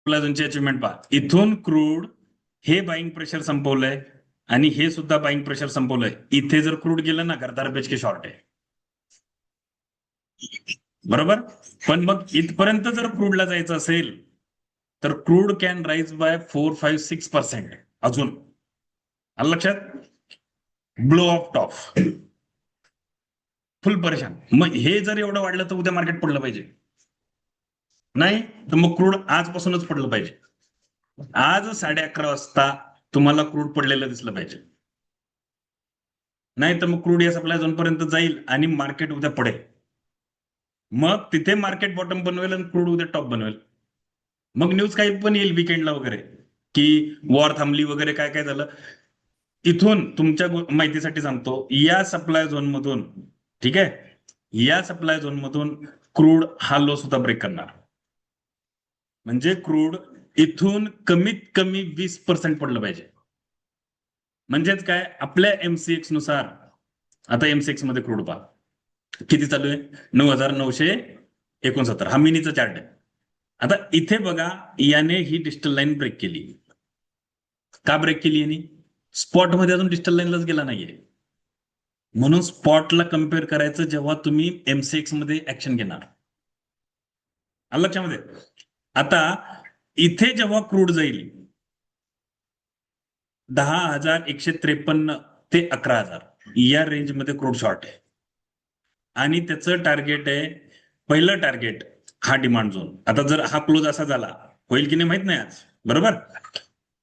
झोनची अचिव्हमेंट पहा. इथून क्रूड हे बाईंग प्रेशर संपवलंय आणि हे सुद्धा बाईंग प्रेशर संपवलंय. इथे जर क्रूड गेलं ना घर 10 रुपये शॉर्ट आहे, बरोबर. पण मग इथपर्यंत जर क्रूडला जायचं असेल तर क्रूड कॅन राईज बाय 4-5-6% अजून. आलं लक्षात? ब्लो ऑफ टॉप, फुल परेशान. मग हे जर एवढं वाढलं तर उद्या मार्केट पडलं पाहिजे, नाही तर मग क्रूड आजपासूनच पडलं पाहिजे. आज 11:30 वाजता तुम्हाला क्रूड पडलेलं दिसलं पाहिजे, नाही तर मग क्रूड या सप्लाय झोनपर्यंत जाईल आणि मार्केट उद्या पडेल. मग तिथे मार्केट बॉटम बनवेल आणि क्रूड उद्या टॉप बनवेल. मग न्यूज काही पण येईल विकेंडला वगैरे की वॉर थांबली वगैरे, काय काय झालं. इथून तुमच्या माहितीसाठी सांगतो, या सप्लाय झोन मधून, ठीक आहे, या सप्लाय झोन मधून क्रूड हा लो सुद्धा ब्रेक करणार. म्हणजे क्रूड इथून कमीत कमी 20% पडलं पाहिजे. म्हणजेच काय, आपल्या एमसीएक्स नुसार आता एमसीएक्स मध्ये क्रूड पहा किती चालू आहे, 9,969. हा मिनीचा चार्ट आहे. आता इथे बघा, याने ही डिजिटल लाईन ब्रेक केली. का ब्रेक केली यांनी? स्पॉट मध्ये अजून डिजिटल लाईनलाच गेला नाहीये, म्हणून स्पॉटला कम्पेअर करायचं जेव्हा तुम्ही एमसीएक्स मध्ये ऍक्शन घेणार. आलं लक्षामध्ये? आता इथे जेव्हा क्रूड जाईल 10,153 ते 11,000 या रेंजमध्ये क्रूड शॉर्ट आहे आणि त्याचं टार्गेट आहे, पहिलं टार्गेट हा डिमांड झोन. आता जर हा क्लोज असा झाला, होईल की नाही माहित नाही आज, बरोबर.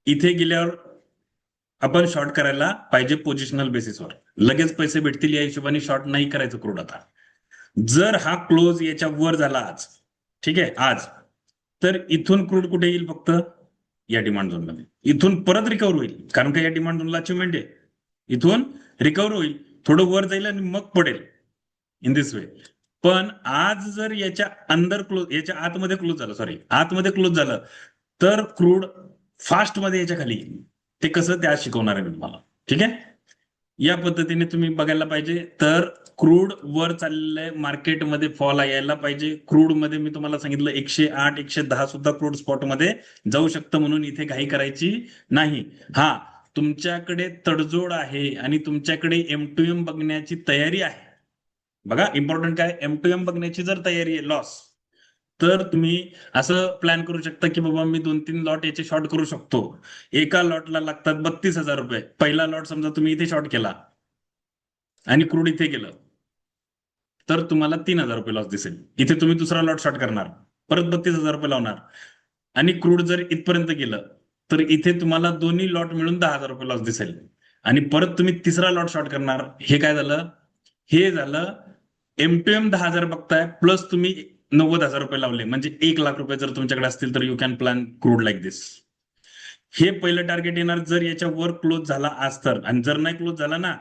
इथे गेल्यावर आपण शॉर्ट करायला पाहिजे पोझिशनल बेसिसवर, लगेच पैसे भेटतील या हिशोबाने शॉर्ट नाही करायचं क्रूड. आता जर हा क्लोज याच्या वर झाला आज, ठीक आहे, आज, तर इथून क्रूड कुठे येईल, फक्त या डिमांड झोन मध्ये. इथून परत रिकव्हर होईल, कारण का या डिमांड झोनला अचिव्हमेंट आहे. इथून रिकव्हर होईल, थोडं वर जाईल आणि मग पडेल इन दिस वे. पण आज जर याच्या अंदर क्लोज, याच्या आतमध्ये क्लोज झालं, सॉरी आतमध्ये क्लोज झालं, तर क्रूड फास्ट मध्ये याच्या खाली येईल. ते कसं, ते आज शिकवणार आहे मी तुम्हाला, ठीक आहे. या पद्धतीने तुम्ही बघायला पाहिजे. तर क्रूड वर चाललेलं मार्केटमध्ये फॉल यायला पाहिजे. क्रूड मध्ये मी तुम्हाला सांगितलं 108, 110 सुद्धा क्रूड स्पॉट मध्ये जाऊ शकतं, म्हणून इथे घाई करायची नाही. हा, तुमच्याकडे तडजोड आहे आणि तुमच्याकडे M2M बघण्याची तयारी आहे. बघा, इम्पॉर्टंट काय, M2M बघण्याची जर तयारी आहे लॉस, तर तुम्ही असं प्लॅन करू शकता की बाबा मी 2-3 लॉट याचे शॉर्ट करू शकतो. एका लॉटला लागतात 32,000 रुपये. पहिला लॉट समजा तुम्ही इथे शॉर्ट केला आणि क्रूड इथे गेलं तर तुम्हाला 3,000 रुपये लॉस दिसेल. इथे तुम्ही दुसरा लॉट शॉर्ट करणार, परत 32,000 रुपये लावणार, आणि क्रूड जर इथपर्यंत गेलं तर इथे तुम्हाला दोन्ही लॉट मिळून 10,000 रुपये लॉस दिसेल, आणि परत तुम्ही तिसरा लॉट शॉर्ट करणार. हे काय झालं, हे झालं M2M 10,000 बघताय, प्लस तुम्ही 90,000 रुपये लावले, म्हणजे 1,00,000 रुपये जर तुमच्याकडे असतील तर you can plan crude like this. हे पहिलं टार्गेट येणार जर याच्या वर क्लोज झाला आज तर, आणि जर नाही क्लोज झाला ना,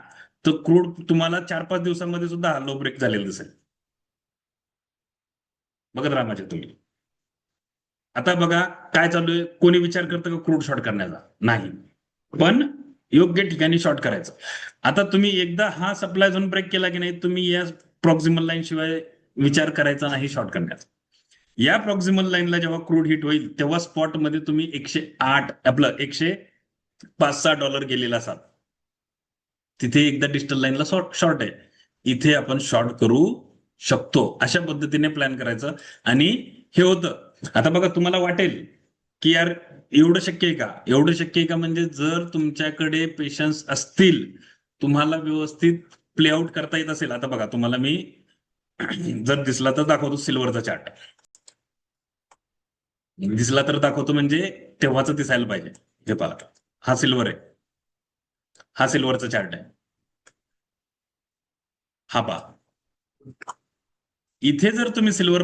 तर क्रूड तुम्हाला 4-5 दिवसांमध्ये सुद्धा लो ब्रेक झालेला दिसेल. बघत राहा माझ्या तुम्ही. आता बघा काय चालू आहे, कोणी विचार करतं का क्रूड शॉर्ट करण्याचा? नाही, पण योग्य ठिकाणी शॉर्ट करायचं. आता तुम्ही एकदा हा सप्लाय झोन ब्रेक केला की नाही, तुम्ही या प्रॉक्सिमल लाईन शिवाय विचार करायचा नाही शॉर्ट करण्याचा. या प्रॉक्सिमल लाईनला जेव्हा क्रूड हिट होईल तेव्हा स्पॉट मध्ये तुम्ही 108, आपलं $105-6 गेलेला असाल, तिथे एकदा डिजिटल लाईनला शॉर्ट आहे, इथे आपण शॉर्ट करू शकतो. अशा पद्धतीने प्लॅन करायचं. आणि हे होतं. आता बघा, तुम्हाला वाटेल की यार एवढं शक्य आहे का, एवढं शक्य आहे का, म्हणजे जर तुमच्याकडे पेशन्स असतील, तुम्हाला व्यवस्थित प्लेआउट करता येत असेल. आता बघा, तुम्हाला मी जर दिसला तर दाखवतो सिल्वरचा चार्ट. दिसला तर दाखवतो, म्हणजे तेव्हाच दिसायला पाहिजे. हे पहा, हा सिल्वर आहे, हा सिल्वरचा चार्ट आहे, हा पहा. इथे जर तुम्ही सिल्वर